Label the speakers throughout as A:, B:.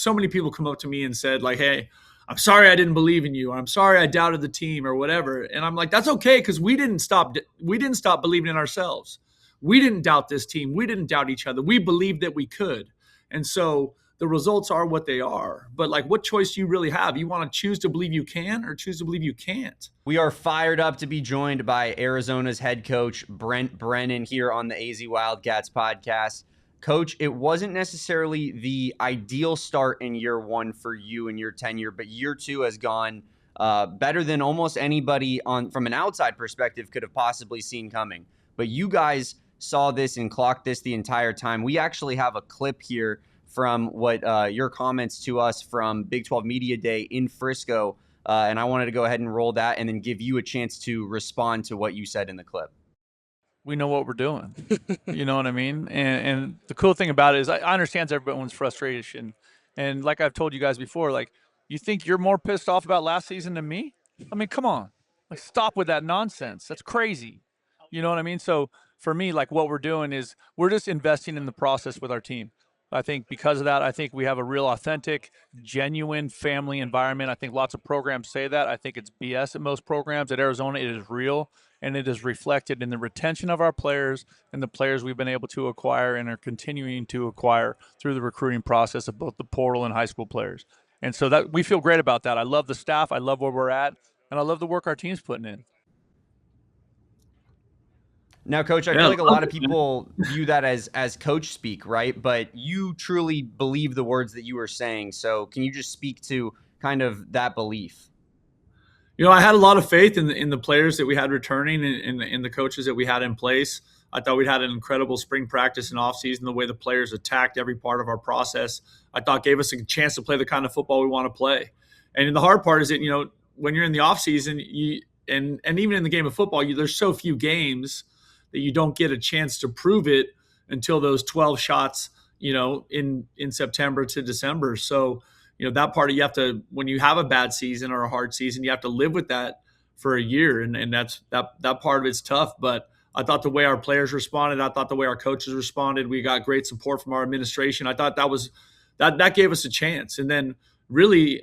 A: so many people come up to me and said like, hey, I'm sorry I didn't believe in you, or I'm sorry I doubted the team or whatever. And I'm like, that's okay, because we didn't stop believing in ourselves. We didn't doubt this team. We didn't doubt each other. We believed that we could. And so the results are what they are. But like, what choice do you really have? You want to choose to believe you can or choose to believe you can't?
B: We are fired up to be joined by Arizona's head coach, Brent Brennan, here on the AZ Wildcats podcast. Coach, it wasn't necessarily the ideal start in year one for you in your tenure, but year two has gone better than almost anybody from an outside perspective could have possibly seen coming. But you guys saw this and clocked this the entire time. We actually have a clip here from what your comments to us from Big 12 Media Day in Frisco, and I wanted to go ahead and roll that and then give you a chance to respond to what you said in the clip.
C: We know what we're doing. You know what I mean? And the cool thing about it is I understand everyone's frustration. And like I've told you guys before, like, you think you're more pissed off about last season than me? I mean, come on. Like, stop with that nonsense. That's crazy. You know what I mean? So for me, like, what we're doing is we're just investing in the process with our team. I think because of that, I think we have a real authentic, genuine family environment. I think lots of programs say that. I think it's BS at most programs. At Arizona, it is real, and it is reflected in the retention of our players and the players we've been able to acquire and are continuing to acquire through the recruiting process of both the portal and high school players. And so that we feel great about that. I love the staff. I love where we're at, and I love the work our team's putting in.
B: Now, Coach, I feel like a lot of people view that as coach speak, right? But you truly believe the words that you were saying. So can you just speak to kind of that belief?
A: You know, I had a lot of faith in the players that we had returning and in the coaches that we had in place. I thought we had an incredible spring practice and offseason, the way the players attacked every part of our process. I thought gave us a chance to play the kind of football we want to play. And the hard part is that, you know, when you're in the offseason, and even in the game of football, there's so few games that you don't get a chance to prove it until those 12 shots, you know, in September to December. So, you know, that part of you have to, when you have a bad season or a hard season, you have to live with that for a year. And that part of it's tough. But I thought the way our players responded, I thought the way our coaches responded, we got great support from our administration. I thought that gave us a chance. And then really,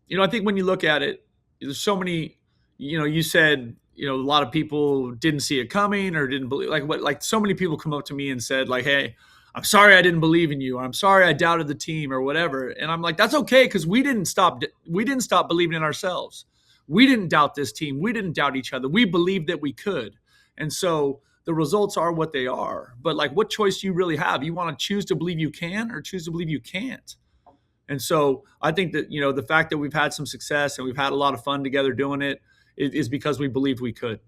A: you know, I think when you look at it, there's so many, you know, you said, you know, a lot of people didn't see it coming or didn't believe, like so many people come up to me and said like, hey, I'm sorry I didn't believe in you, or I'm sorry I doubted the team or whatever. And I'm like, that's okay, because we didn't stop believing in ourselves. We didn't doubt this team. We didn't doubt each other. We believed that we could. And so the results are what they are. But like, what choice do you really have? You want to choose to believe you can or choose to believe you can't. And so I think that, you know, the fact that we've had some success and we've had a lot of fun together doing it is because we believed we could.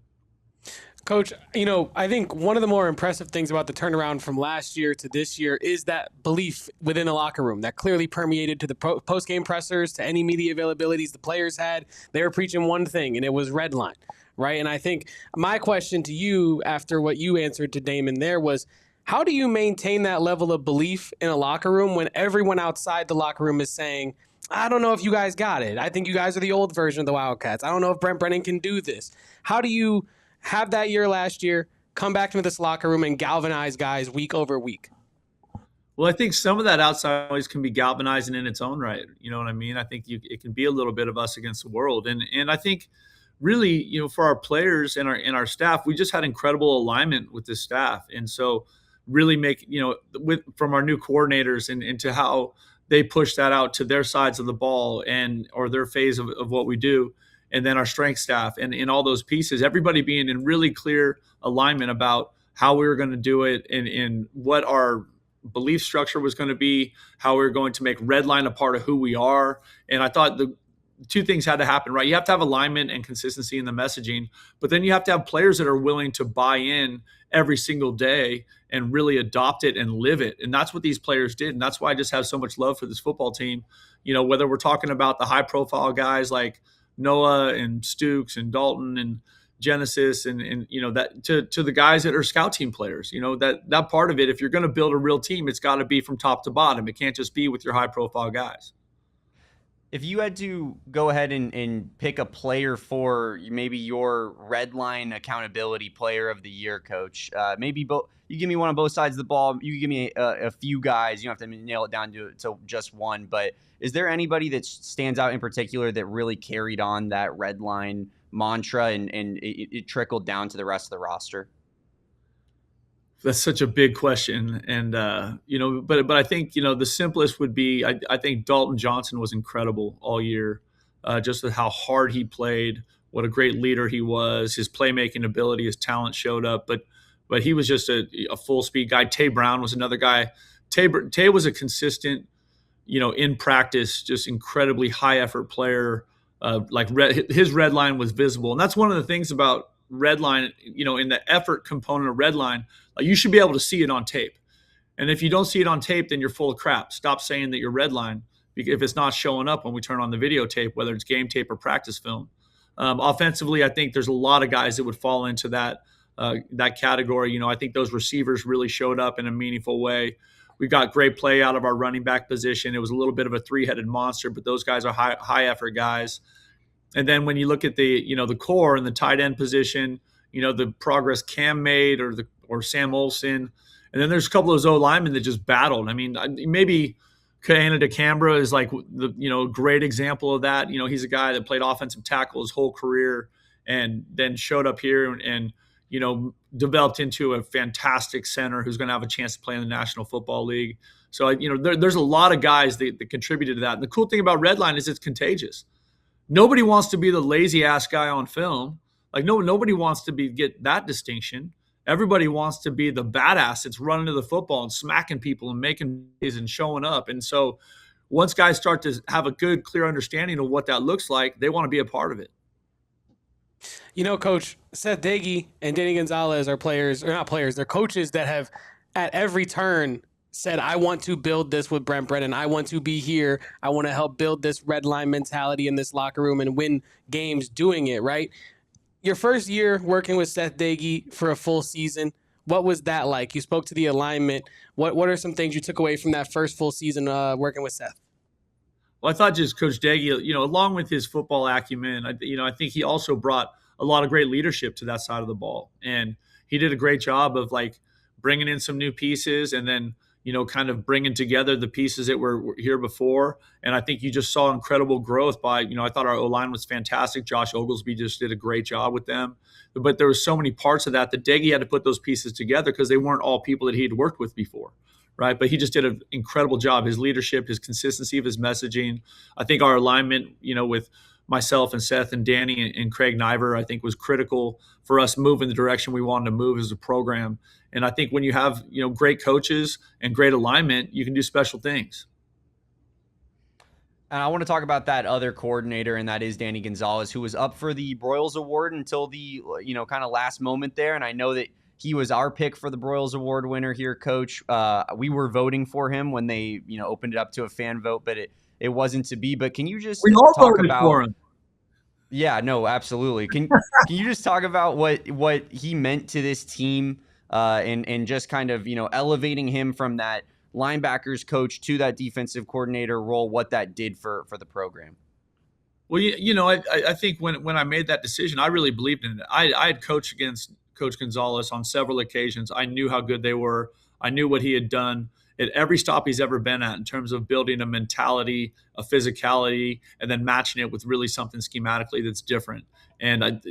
D: Coach, you know, I think one of the more impressive things about the turnaround from last year to this year is that belief within the locker room that clearly permeated to the post-game pressers, to any media availabilities the players had. They were preaching one thing, and it was Redline, right? And I think my question to you after what you answered to Damon there was, how do you maintain that level of belief in a locker room when everyone outside the locker room is saying, I don't know if you guys got it. I think you guys are the old version of the Wildcats. I don't know if Brent Brennan can do this. How do you have that year last year, come back into this locker room and galvanize guys week over week?
A: Well, I think some of that outside noise can be galvanizing in its own right. You know what I mean? I think it can be a little bit of us against the world. And I think really, you know, for our players and our staff, we just had incredible alignment with this staff. And so really make, you know, from our new coordinators and into how they push that out to their sides of the ball or their phase of what we do. And then our strength staff and in all those pieces, everybody being in really clear alignment about how we were going to do it and what our belief structure was going to be, how we were going to make Redline a part of who we are. And I thought the two things had to happen, right? You have to have alignment and consistency in the messaging, but then you have to have players that are willing to buy in every single day and really adopt it and live it. And that's what these players did. And that's why I just have so much love for this football team. You know, whether we're talking about the high profile guys like Noah and Stukes and Dalton and Genesis and you know, that to the guys that are scout team players, you know, that part of it, if you're going to build a real team, it's got to be from top to bottom. It can't just be with your high profile guys.
B: If you had to go ahead and pick a player for maybe your Redline accountability player of the year, Coach, maybe you give me one on both sides of the ball. You give me a few guys. You don't have to nail it down to just one. But is there anybody that stands out in particular that really carried on that Redline mantra and it trickled down to the rest of the roster?
A: That's such a big question, and but I think the simplest would be I think Dalton Johnson was incredible all year, just with how hard he played, what a great leader he was, his playmaking ability, his talent showed up, but he was just a full speed guy. Tay Brown was another guy. Tay was a consistent, in practice, just incredibly high effort player. His red line was visible, and that's one of the things about Redline, in the effort component of Redline, you should be able to see it on tape. And if you don't see it on tape, then you're full of crap. Stop saying that you're Redline if it's not showing up when we turn on the videotape, whether it's game tape or practice film. Offensively, I think there's a lot of guys that would fall into that category. I think those receivers really showed up in a meaningful way. We got great play out of our running back position. It was a little bit of a three-headed monster, but those guys are high effort guys. And then when you look at the core and the tight end position, the progress Cam made or Sam Olsen, and then there's a couple of those O linemen that just battled. I mean, maybe Canada Canberra is like the great example of that. He's a guy that played offensive tackle his whole career and then showed up here and developed into a fantastic center who's going to have a chance to play in the National Football League. So there's a lot of guys that contributed to that. And the cool thing about Redline is it's contagious. Nobody wants to be the lazy ass guy on film. Like nobody wants to get that distinction. Everybody wants to be the badass that's running to the football and smacking people and making plays and showing up. And so once guys start to have a good, clear understanding of what that looks like, they want to be a part of it.
D: Coach, Seth Dagey and Danny Gonzalez are players, or not players, they're coaches that have at every turn said, I want to build this with Brent Brennan. I want to be here. I want to help build this red line mentality in this locker room and win games doing it, right? Your first year working with Seth Dagey for a full season, what was that like? You spoke to the alignment. What are some things you took away from that first full season working with Seth?
A: Well, I thought just Coach Dagey, along with his football acumen, I think he also brought a lot of great leadership to that side of the ball. And he did a great job of bringing in some new pieces and then, kind of bringing together the pieces that were here before. And I think you just saw incredible growth by, I thought our O-line was fantastic. Josh Oglesby just did a great job with them. But there were so many parts of that Dagey had to put those pieces together because they weren't all people that he had worked with before, right? But he just did an incredible job. His leadership, his consistency of his messaging. I think our alignment, with myself and Seth and Danny and Craig Niver, I think was critical for us moving the direction we wanted to move as a program. And I think when you have, great coaches and great alignment, you can do special things.
B: And I want to talk about that other coordinator, and that is Danny Gonzalez, who was up for the Broyles Award until the, kind of last moment there. And I know that he was our pick for the Broyles Award winner here, Coach. We were voting for him when they, opened it up to a fan vote, but it wasn't to be. But can you just talk about for him? Yeah, no, absolutely. Can you just talk about what he meant to this team and just kind of, elevating him from that linebackers coach to that defensive coordinator role, what that did for the program?
A: Well, I think when I made that decision, I really believed in it. I had coached against Coach Gonzalez on several occasions. I knew how good they were. I knew what he had done at every stop he's ever been at in terms of building a mentality, a physicality, and then matching it with really something schematically that's different. And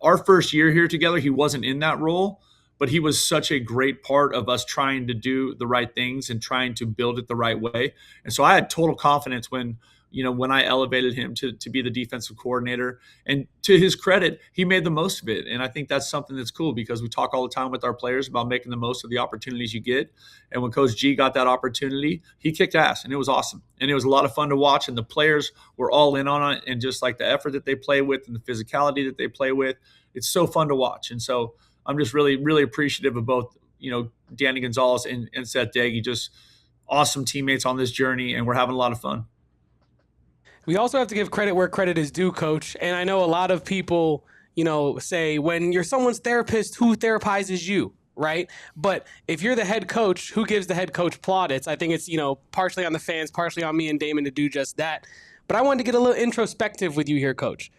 A: our first year here together, he wasn't in that role, but he was such a great part of us trying to do the right things and trying to build it the right way. And so I had total confidence when I elevated him to be the defensive coordinator. And to his credit, he made the most of it. And I think that's something that's cool because we talk all the time with our players about making the most of the opportunities you get. And when Coach G got that opportunity, he kicked ass, and it was awesome. And it was a lot of fun to watch. And the players were all in on it. And just like the effort that they play with and the physicality that they play with, it's so fun to watch. And so I'm just really, really appreciative of both, Danny Gonzalez and Seth Dagey, just awesome teammates on this journey. And we're having a lot of fun.
D: We also have to give credit where credit is due, Coach. And I know a lot of people, say when you're someone's therapist, who therapizes you, right? But if you're the head coach, who gives the head coach plaudits? I think it's, partially on the fans, partially on me and Damon to do just that. But I wanted to get a little introspective with you here, Coach.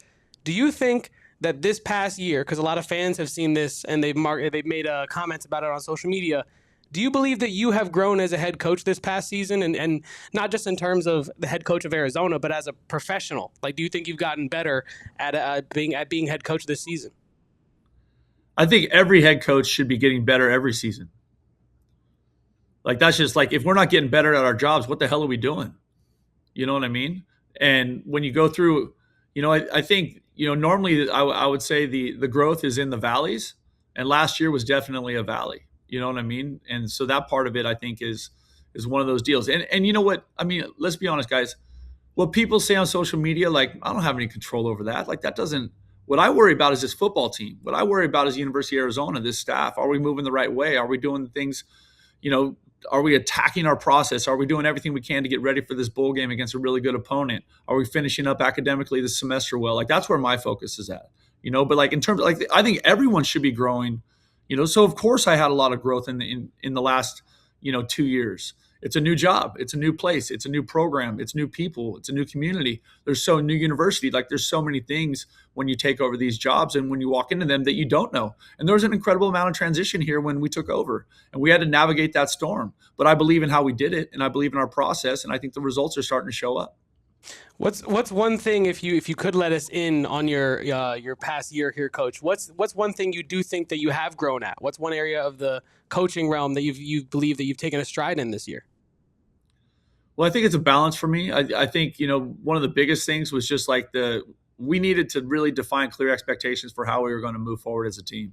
D: Do you think that this past year, because a lot of fans have seen this and they've made comments about it on social media, do you believe that you have grown as a head coach this past season, and not just in terms of the head coach of Arizona, but as a professional? Like, do you think you've gotten better at being head coach this season?
A: I think every head coach should be getting better every season. Like, that's just like, if we're not getting better at our jobs, what the hell are we doing? You know what I mean? And when you go through, I think, normally I would say the growth is in the valleys, and last year was definitely a valley. You know what I mean? And so that part of it, I think, is one of those deals. And you know what? I mean, let's be honest, guys. What people say on social media, like, I don't have any control over that. Like, that doesn't – what I worry about is this football team. What I worry about is University of Arizona, this staff. Are we moving the right way? Are we doing the things – are we attacking our process? Are we doing everything we can to get ready for this bowl game against a really good opponent? Are we finishing up academically this semester well? Like, that's where my focus is at, But, like, in terms of, like, I think everyone should be growing. So of course I had a lot of growth in the last, 2 years. It's a new job. It's a new place. It's a new program. It's new people. It's a new community. There's so new university. Like, there's so many things when you take over these jobs and when you walk into them that you don't know. And there was an incredible amount of transition here when we took over, and we had to navigate that storm. But I believe in how we did it, and I believe in our process, and I think the results are starting to show up.
D: What's one thing, if you could let us in on your past year here, Coach? What's one thing you do think that you have grown at? What's one area of the coaching realm that you believe that you've taken a stride in this year?
A: Well, I think it's a balance for me. I think one of the biggest things was just like we needed to really define clear expectations for how we were going to move forward as a team,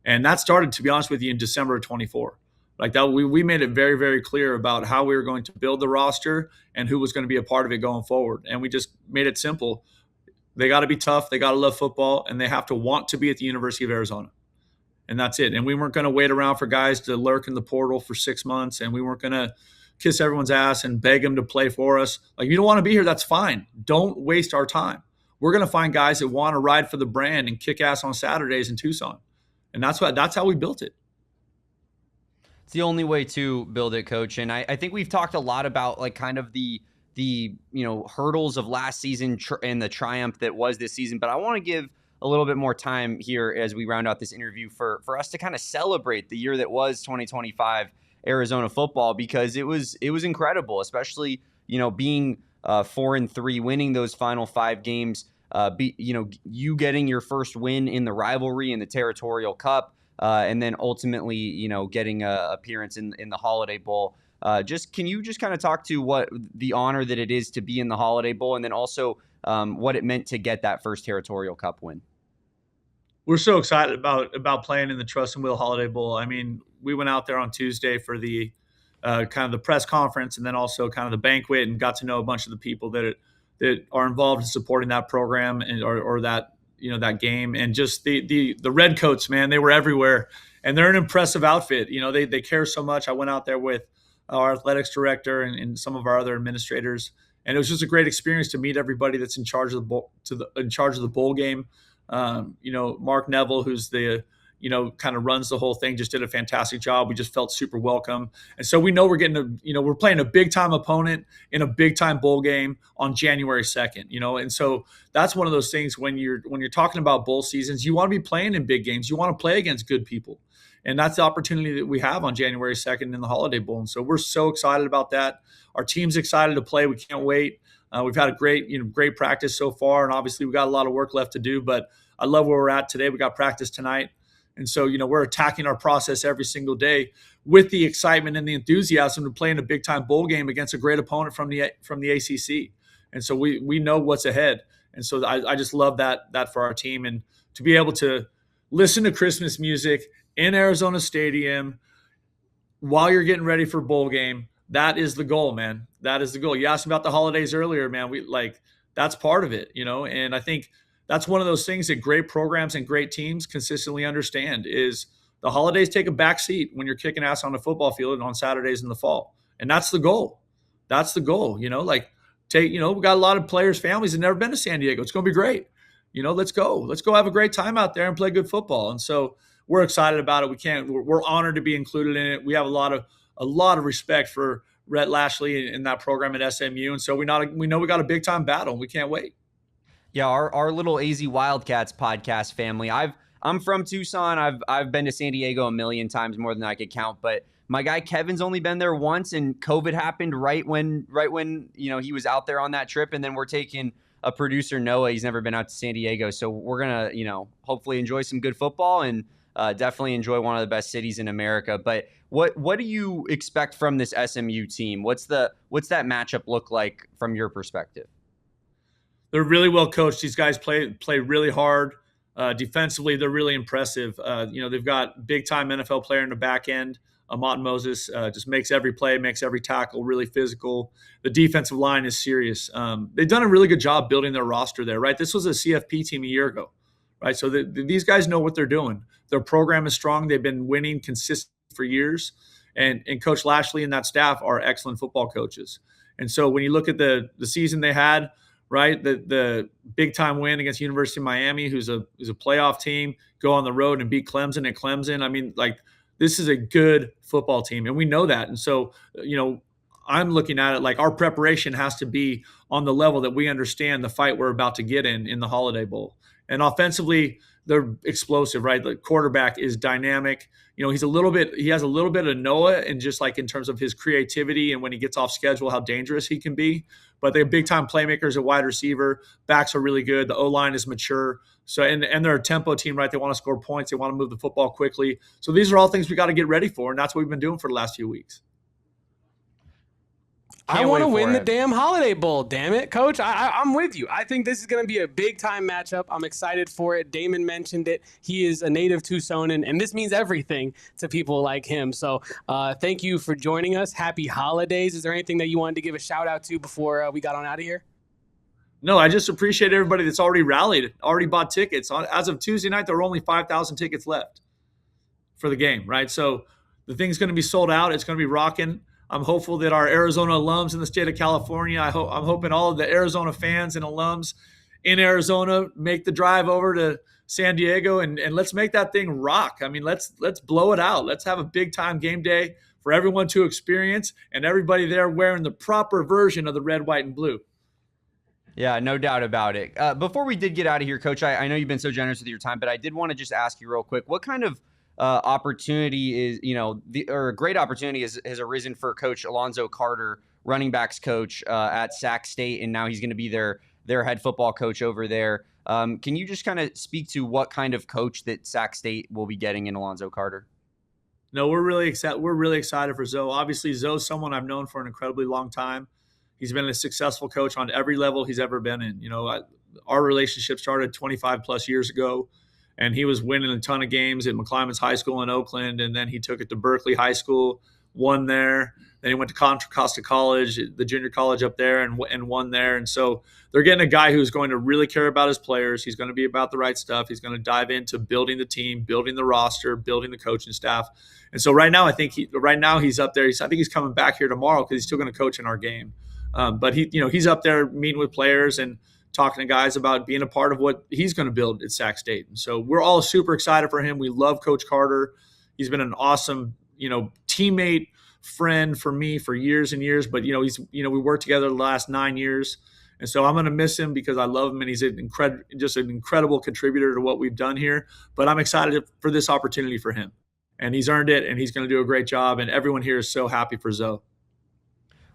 A: and that started, to be honest with you, in December of 24. Like that, we made it very, very clear about how we were going to build the roster and who was going to be a part of it going forward. And we just made it simple. They got to be tough. They got to love football, and they have to want to be at the University of Arizona. And that's it. And we weren't going to wait around for guys to lurk in the portal for 6 months, and we weren't going to kiss everyone's ass and beg them to play for us. Like, you don't want to be here, that's fine. Don't waste our time. We're going to find guys that want to ride for the brand and kick ass on Saturdays in Tucson. And that's how we built it.
B: It's the only way to build it, Coach. And I think we've talked a lot about, like, kind of the hurdles of last season and the triumph that was this season. But I want to give a little bit more time here as we round out this interview for us to kind of celebrate the year that was 2025 Arizona football, because it was incredible, especially being 4-3, winning those final 5 games. You getting your first win in the rivalry in the Territorial Cup. And then ultimately, getting an appearance in the Holiday Bowl. Can you just kind of talk to what the honor that it is to be in the Holiday Bowl, and then also what it meant to get that first Territorial Cup win?
A: We're so excited about playing in the Trust and Will Holiday Bowl. I mean, we went out there on Tuesday for the kind of the press conference, and then also kind of the banquet, and got to know a bunch of the people that are involved in supporting that program or that. That game. And just the Redcoats, man, they were everywhere, and they're an impressive outfit. They care so much. I went out there with our athletics director and some of our other administrators, and it was just a great experience to meet everybody that's in charge of the bowl game. Mark Neville, who's the kind of runs the whole thing, just did a fantastic job. We just felt super welcome. And so we know we're getting we're playing a big time opponent in a big time bowl game on January 2nd, and so that's one of those things when you're talking about bowl seasons, you want to be playing in big games. You want to play against good people. And that's the opportunity that we have on January 2nd in the Holiday Bowl. And so we're so excited about that. Our team's excited to play. We can't wait. We've had a great practice so far. And obviously we got a lot of work left to do, but I love where we're at today. We got practice tonight. And so, we're attacking our process every single day with the excitement and the enthusiasm to play in a big-time bowl game against a great opponent from the ACC. And so we know what's ahead. And so I just love that for our team. And to be able to listen to Christmas music in Arizona Stadium while you're getting ready for bowl game, that is the goal, man. That is the goal. You asked about the holidays earlier, man. That's part of it, and I think that's one of those things that great programs and great teams consistently understand is the holidays take a back seat when you're kicking ass on the football field and on Saturdays in the fall. And that's the goal. That's the goal. We got a lot of players' families that never been to San Diego. It's going to be great. Let's go have a great time out there and play good football. And so we're excited about it. We're honored to be included in it. We have a lot of respect for Rhett Lashley in that program at SMU. And so we know we got a big time battle, and we can't wait.
B: Yeah, our little AZ Wildcats podcast family. I'm from Tucson. I've been to San Diego a million times, more than I could count, but my guy Kevin's only been there once, and COVID happened right when he was out there on that trip. And then we're taking a producer, Noah. He's never been out to San Diego, so we're gonna hopefully enjoy some good football and definitely enjoy one of the best cities in America. But what do you expect from this SMU team? What's that matchup look like from your perspective?
A: They're really well coached. These guys play really hard. Defensively, they're really impressive. They've got big time NFL player in the back end. Amon Moses just makes every play, makes every tackle really physical. The defensive line is serious. They've done a really good job building their roster there, right? This was a CFP team a year ago, right? So these guys know what they're doing. Their program is strong. They've been winning consistently for years. And Coach Lashley and that staff are excellent football coaches. And so when you look at the season they had, right, the big time win against University of Miami, who's a playoff team, go on the road and beat Clemson at Clemson. I mean, this is a good football team, and we know that. And so, I'm looking at it like our preparation has to be on the level that we understand the fight we're about to get in the Holiday Bowl. And offensively, they're explosive, right? The quarterback is dynamic. He has a little bit of Noah, and just like in terms of his creativity and when he gets off schedule, how dangerous he can be. But they have big time playmakers at wide receiver. Backs are really good. The O-line is mature. So and they're a tempo team, right? They want to score points. They want to move the football quickly. So these are all things we got to get ready for, and that's what we've been doing for the last few weeks.
D: I want to win the damn Holiday Bowl, damn it, Coach. I'm with you. I think this is going to be a big-time matchup. I'm excited for it. Damon mentioned it. He is a native Tucsonan, and this means everything to people like him. So thank you for joining us. Happy holidays. Is there anything that you wanted to give a shout-out to before we got on out of here?
A: No, I just appreciate everybody that's already rallied, already bought tickets. As of Tuesday night, there were only 5,000 tickets left for the game, right? So the thing's going to be sold out. It's going to be rocking. I'm hopeful that our Arizona alums in the state of California, I'm hoping all of the Arizona fans and alums in Arizona make the drive over to San Diego and let's make that thing rock. I mean, let's blow it out. Let's have a big time game day for everyone to experience, and everybody there wearing the proper version of the red, white, and blue.
B: Yeah, no doubt about it. Before we did get out of here, Coach, I know you've been so generous with your time, but I did want to just ask you real quick, what kind of opportunity is, a great opportunity has arisen for Coach Alonzo Carter, running backs coach at Sac State, and now he's going to be their head football coach over there. Can you just kind of speak to what kind of coach that Sac State will be getting in Alonzo Carter?
A: No, we're really excited for Zoe. Obviously, Zoe's someone I've known for an incredibly long time. He's been a successful coach on every level he's ever been in. Our relationship started 25 plus years ago. And he was winning a ton of games at McClymonds High School in Oakland, and then he took it to Berkeley High School, won there. Then he went to Contra Costa College, the junior college up there, and won there. And so they're getting a guy who's going to really care about his players. He's going to be about the right stuff. He's going to dive into building the team, building the roster, building the coaching staff. And so right now, I think he's up there. I think he's coming back here tomorrow because he's still going to coach in our game. But he's up there meeting with players and talking to guys about being a part of what he's going to build at Sac State. And so we're all super excited for him. We love Coach Carter. He's been an awesome, teammate, friend for me for years and years. But, we worked together the last 9 years. And so I'm going to miss him because I love him, and he's just an incredible contributor to what we've done here. But I'm excited for this opportunity for him. And he's earned it, and he's going to do a great job. And everyone here is so happy for Zoe.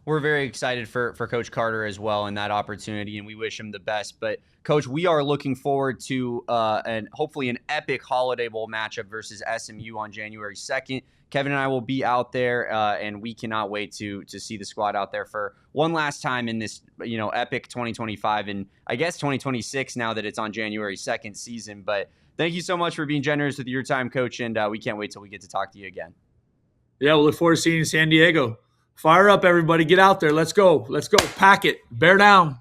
B: We're very excited for Coach Carter as well and that opportunity, and we wish him the best. But, Coach, we are looking forward to hopefully an epic Holiday Bowl matchup versus SMU on January 2nd. Kevin and I will be out there, and we cannot wait to see the squad out there for one last time in this epic 2025 and I guess 2026 now that it's on January 2nd season. But thank you so much for being generous with your time, Coach, and we can't wait till we get to talk to you again.
A: Yeah, we'll look forward to seeing you in San Diego. Fire up, everybody. Get out there. Let's go. Let's go. Pack it. Bear down.